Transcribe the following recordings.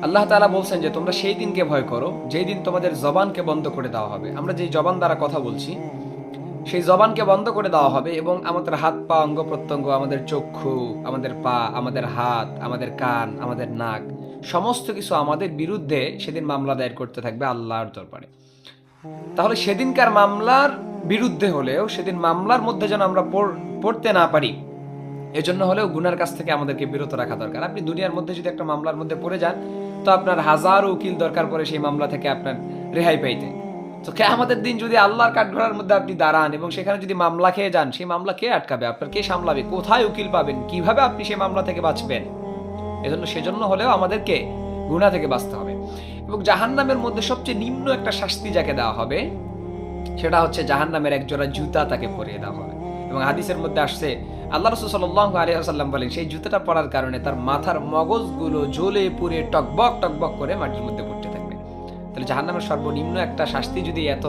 আল্লাহ তাআলা বলছেন যে তোমরা সেই দিনকে ভয় করো যেই দিন তোমাদের জবানকে বন্ধ করে দেওয়া হবে। আমরা যেই জবান দ্বারা কথা বলছি সেই জবানকে বন্ধ করে দেওয়া হবে এবং আমাদের হাত পা অঙ্গ প্রত্যঙ্গ, আমাদের চক্ষু, আমাদের পা, আমাদের হাত, আমাদের কান, আমাদের নাক, সমস্ত কিছু আমাদের বিরুদ্ধে সেদিন মামলা দায়ের করতে থাকবে আল্লাহর দরবারে। তাহলে সেদিনকার মামলার বিরুদ্ধে হলেও সেদিন মামলার মধ্যে যেন আমরা পড়তে না পারি, এজন্য হলেও গুনার কাছ থেকে আমাদেরকে বিরত রাখা দরকার। আপনি দুনিয়ার মধ্যে যদি একটা মামলার মধ্যে পড়ে যান, তো আপনার হাজারো উকিল দরকার পড়ে সেই মামলা থেকে আপনার রেহাই পাইতে। তো কিয়ামতের দিন যদি আল্লাহর কাঠগড়ার মধ্যে আপনি দাঁড়ান এবং সেখানে যদি মামলা খেয়ে যান, সেই মামলা কে আটকাবে? আপনার কে সামলাবে? কোথায় উকিল পাবেন? কিভাবে আপনি সেই মামলা থেকে বাঁচবেন? সেজন্য হলেও আমাদেরকে গুনাহ থেকে বাঁচতে হবে। এবং জাহান্নামের মধ্যে সবচেয়ে নিম্ন একটা শাস্তি যাকে দেওয়া হবে সেটা হচ্ছে জাহান্নামের একজোড়া জুতা তাকে পরিয়ে দেওয়া হবে। এবং হাদিসের মধ্যে আসছে, আল্লাহ রাসূল সাল্লাল্লাহু আলাইহি ওয়াসাল্লাম বলেন, সেই জুতাটা পরার কারণে তার মাথার মগজগুলো জ্বলে পুড়ে টকবক টকবক করে মাটির মধ্যে পড়তে থাকবে। তাহলে জাহান্নামের সর্বনিম্ন একটা শাস্তি যদি এত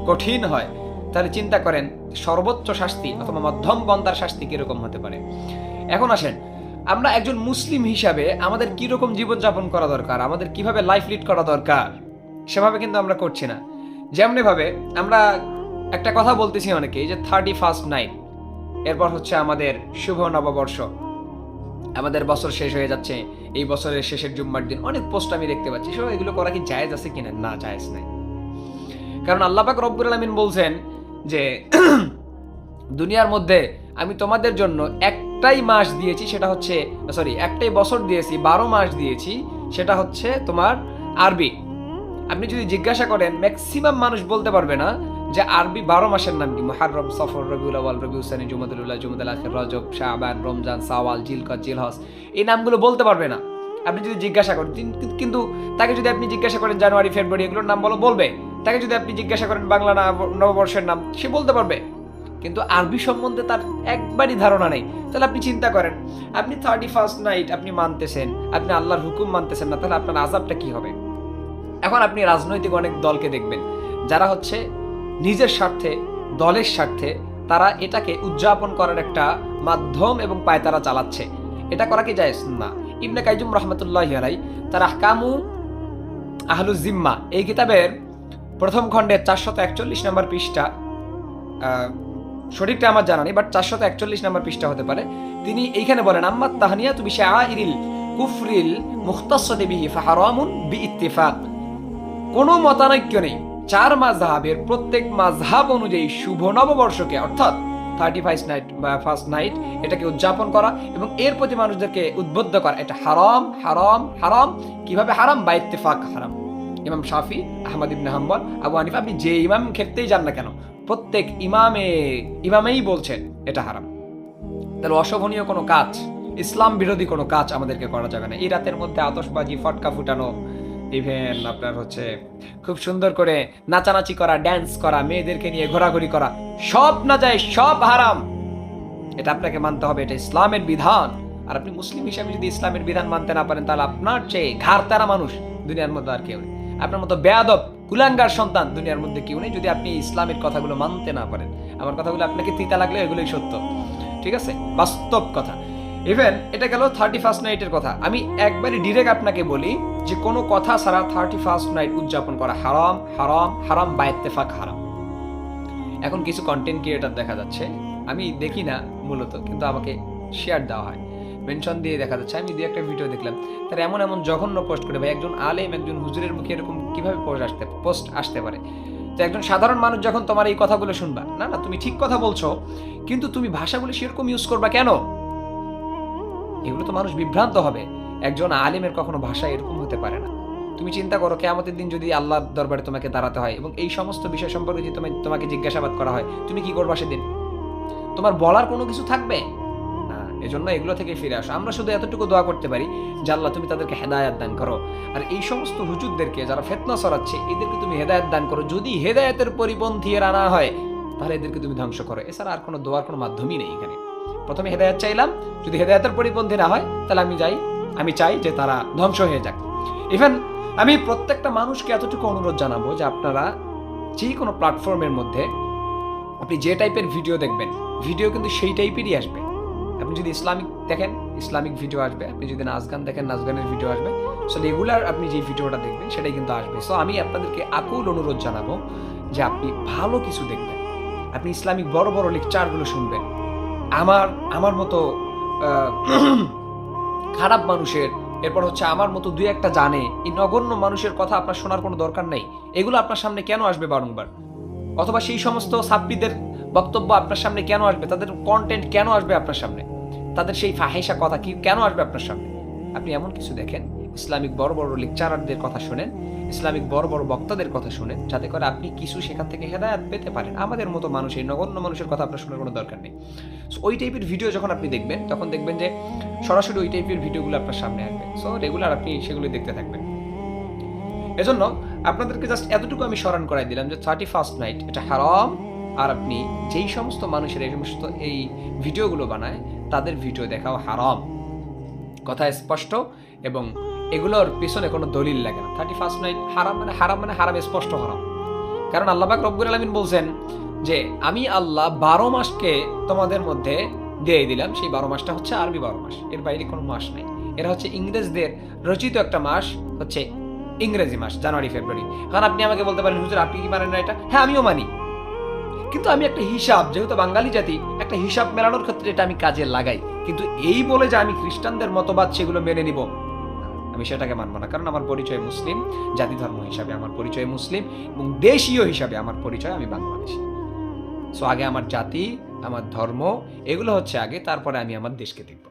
কঠিন হয়, তাহলে চিন্তা করেন সর্বোচ্চ শাস্তি অথবা মধ্যম পন্থার শাস্তি কিরকম হতে পারে। এখন আসেন, আমরা একজন মুসলিম হিসাবে আমাদের কিরকম জীবনযাপন করা দরকার, আমাদের কিভাবে লাইফ লিড করা দরকার, সেভাবে কিন্তু আমরা করছি না। যেমনি ভাবে আমরা একটা কথা বলতেছি অনেকেই যে 31st নাইট, এরপর হচ্ছে আমাদের শুভ নববর্ষ, আমাদের বছর শেষ হয়ে যাচ্ছে, এই বছরের শেষের জুম্মার দিন অনেক পোস্ট আমি দেখতে পাচ্ছি। এগুলো করা কি জায়েজ আছে কিনা? না, জায়েজ নাই। কারণ আল্লাহ পাক রব্বুল আলামিন বলছেন যে দুনিয়ার মধ্যে আমি তোমাদের জন্য একটাই মাস দিয়েছি, সেটা হচ্ছে একটাই বছর দিয়েছি, 12 মাস দিয়েছি, সেটা হচ্ছে তোমার আরবি। আপনি যদি জিজ্ঞাসা করেন, ম্যাক্সিমাম মানুষ বলতে পারবে না যে আরবি 12 মাসের নাম কি। মুহররম, সফর, রবিউল আউয়াল, রবিউল সানি, জুমাদুল উলা, জুমাদুল আখির, রজব, শাবান, রমজান, শাওয়াল, জিলকদ, জিলহজ, এই নামগুলো বলতে পারবে না আপনি যদি জিজ্ঞাসা করেন। কিন্তু তাকে যদি আপনি জিজ্ঞাসা করেন জানুয়ারি, ফেব্রুয়ারি এগুলোর নাম বলবে। তাকে যদি আপনি জিজ্ঞাসা করেন বাংলা নববর্ষের নাম, সে বলতে পারবে। কিন্তু আরবি সম্বন্ধে তার একবারই ধারণা নেই। তাহলে আপনি চিন্তা করেন, আপনি 31st নাইট আপনি মানতেছেন, আপনি আল্লাহর হুকুম মানতেছেন না, তাহলে আপনার আযাবটা কি হবে? এখন আপনি রাজনৈতিক অনেক দলকে দেখবেন যারা হচ্ছে নিজের স্বার্থে, দলের স্বার্থে তারা এটাকে উদযাপন করার একটা মাধ্যম এবং পায়তারা চালাচ্ছে। এটা করা কি জায়েজ? না। ইবনে কাইয়ুম রাহমাতুল্লাহি আলাইহি তার আহকামু আহলুজ জিম্মা এই কিতাবের প্রথম খণ্ডের 441 নম্বর পৃষ্ঠা, সঠিকটা আমার জানা নেই, বাট 441 নম্বর পৃষ্ঠা হতে পারে, তিনি এইখানে বলেন, আম্মা তাহনিয়াতু বিশাআইরিল কুফরিল মুখতাসসাতি বিহি ফাহারামুন বিইত্তিফাক। কোনো মতানৈক্য নেই, 4 মাযহাবের প্রত্যেক মাযহাব অনুযায়ী শুভ নববর্ষকে অর্থাৎ 31st নাইট এটাকে উদযাপন করা এবং এর প্রতি মানুষদেরকে উদ্বুদ্ধ করা, এটা হারাম হারাম হারাম। কিভাবে হারাম? বা ইত্তেফাক হারাম। ইমাম শাফি, আহমদ ইবনে হাম্বল, আবু হানিফা, আপনি যে ইমাম ক্ষেত্রেই যান না কেন, প্রত্যেক ইমামেই বলছেন এটা হারাম। তাহলে অশোভনীয় কোনো কাজ, ইসলাম বিরোধী কোনো কাজ আমাদেরকে করা যাবে না। এই রাতের মধ্যে আতশবাজি, ফটকা ফুটানো, ইভেন আপনার হচ্ছে খুব সুন্দর করে নাচানাচি করা, ড্যান্স করা, মেয়েদেরকে নিয়ে ঘোরাঘুরি করা, সব না যায়, সব হারাম। এটা আপনাকে মানতে হবে, এটা ইসলামের বিধান। আর আপনি মুসলিম হিসেবে যদি ইসলামের বিধান মানতে না পারেন, তাহলে আপনার চেয়ে ঘাড়তারা মানুষ দুনিয়ার মধ্যে আর কেউ নেই। আপনার মতো বেয়াদব কুলাঙ্গার সন্তান দুনিয়ার মধ্যে কেউ নেই, যদি আপনি ইসলামের কথাগুলো মানতে না পারেন। আমার কথাগুলো আপনাকে তিতা লাগলে এগুলোই সত্য, ঠিক আছে, বাস্তব কথা। ইভেন এটা গেল 31st নাইটের কথা। আমি একবারই ডিরেক্ট আপনাকে বলি যে কোনো কথা ছাড়া 31st নাইট উদযাপন করা হারাম হারাম হারাম, বা ইত্তেফাক হারাম। এখন কিছু কন্টেন্ট ক্রিয়েটর দেখা যাচ্ছে, আমি দেখি না মূলত, কিন্তু আমাকে শেয়ার দেওয়া হয়, মেনশন দিয়ে দেখা যাচ্ছে। আমি একটা ভিডিও দেখলাম, তারা এমন এমন জঘন্য পোস্ট করে, ভাই একজন আলেম, একজন হুজুরের মুখে এরকম কিভাবে পোস্ট আসতে পারে? তো একজন সাধারণ মানুষ যখন তোমার এই কথাগুলো শুনবা, না না তুমি ঠিক কথা বলছো, কিন্তু তুমি ভাষাগুলো সেরকম ইউজ করবা কেন? এগুলো তো মানুষ বিভ্রান্ত হবে। একজন আলেমের কখনো ভাষা এরকম হতে পারে না। তুমি চিন্তা করো, কিয়ামতের দিন যদি আল্লাহর দরবারে তোমাকে দাঁড়াতে হয় এবং এই সমস্ত বিষয় সম্পর্কে যদি তোমাকে জিজ্ঞাসাবাদ করা হয়, তুমি কি করবা সেদিন? তোমার বলার কোনো কিছু থাকবে না। এজন্য এগুলো থেকে ফিরে আসো। আমরা শুধু এতটুকু দোয়া করতে পারি যে আল্লাহ তুমি তাদেরকে হেদায়েত দান করো, আর এই সমস্ত হুজুরদেরকে যারা ফিতনা ছড়াচ্ছে এদেরকে তুমি হেদায়েত দান করো। যদি হেদায়েতের পরিপন্থী এরা না হয়, তাহলে এদেরকে তুমি ধ্বংস করো। এছাড়া আর কোনো দোয়ার কোনো মাধ্যমই নেই এখানে। প্রথমে হেদায়েত চাইলাম, যদি হেদায়েতের পরিপন্থী না হয়, তাহলে আমি চাই যে তারা ধ্বংস হয়ে যাক। ইভেন আমি প্রত্যেকটা মানুষকে এতটুকু অনুরোধ জানাবো যে আপনারা যে কোনো প্ল্যাটফর্মের মধ্যে আপনি যে টাইপের ভিডিও দেখবেন, ভিডিও কিন্তু সেই টাইপেরই আসবে। আপনি যদি ইসলামিক দেখেন, ইসলামিক ভিডিও আসবে। আপনি যদি নাচ গান দেখেন, নাচ গানের ভিডিও আসবে। সো রেগুলার আপনি যে ভিডিওটা দেখবেন সেটাই কিন্তু আসবে। সো আমি আপনাদেরকে আকুল অনুরোধ জানাবো যে আপনি ভালো কিছু দেখবেন, আপনি ইসলামিক বড় বড় লেকচারগুলো শুনবেন। আমার মতো খারাপ মানুষের, এরপর হচ্ছে আমার মতো দুই একটা জানে এই নগণ্য মানুষের কথা আপনার শোনার কোনো দরকার নেই। এগুলো আপনার সামনে কেন আসবে বারংবার? অথবা সেই সমস্ত সাপ্পিদের বক্তব্য আপনার সামনে কেন আসবে? তাদের কন্টেন্ট কেন আসবে আপনার সামনে? তাদের সেই ফাহেসা কথা কি কেন আসবে আপনার সামনে? আপনি এমন কিছু দেখেন, ইসলামিক বড় বড় লেকচারারদের কথা শুনেন, ইসলামিক বড় বড় বক্তাদের কথা শুনেন, যাতে করে আপনি কিছু সেখান থেকে হেদায়েত পেতে পারেন। আমাদের মতো মানুষ, এই নগণ্য মানুষের কথা আপনার শোনার কোনো দরকার নেই। সো ওই টাইপের ভিডিও যখন আপনি দেখবেন, তখন দেখবেন যে সরাসরি ওই টাইপের ভিডিওগুলো আপনার সামনে আসবে। সো রেগুলার আপনি সেগুলো দেখতে থাকবেন। এজন্য আপনাদেরকে জাস্ট এতটুকু আমি স্মরণ করাই দিলাম যে 31st নাইট এটা হারাম। আর আপনি যেই সমস্ত মানুষের এই সমস্ত এই ভিডিওগুলো বানায় তাদের ভিডিও দেখাও হারাম। কথা স্পষ্ট, এবং এগুলোর পিছনে কোনো দলিল লাগে না। 31st নাইট হারাম মানে হারাম স্পষ্ট হারাম। কারণ আল্লাহ পাক রব্বুল আলামিন বলছেন যে আমি আল্লাহ 12 মাসকে তোমাদের মধ্যে দিয়ে দিলাম। সেই 12 মাসটা হচ্ছে আরবি 12 মাস, এর বাইরে কোনো মাস নেই। এরা হচ্ছে ইংরেজদের রচিত একটা মাস, হচ্ছে ইংরেজি মাস, জানুয়ারি ফেব্রুয়ারি। কারণ আপনি আমাকে বলতে পারেন হুজুর আপনি কি মানেন না এটা? হ্যাঁ, আমিও মানি, কিন্তু আমি একটা হিসাব, যেহেতু বাঙালি জাতি, একটা হিসাব মেলানোর ক্ষেত্রে এটা আমি কাজে লাগাই। কিন্তু এই বলে যে আমি খ্রিস্টানদের মতবাদ সেগুলো মেনে নিব, আমি সেটাকে মানবো না। কারণ আমার পরিচয় মুসলিম, জাতি ধর্ম হিসাবে আমার পরিচয় মুসলিম, এবং দেশীয় হিসাবে আমার পরিচয় আমি বাংলাদেশী। সো আগে আমার জাতি, আমার ধর্ম, এগুলো হচ্ছে আগে, তারপরে আমি আমার দেশকে দেখব।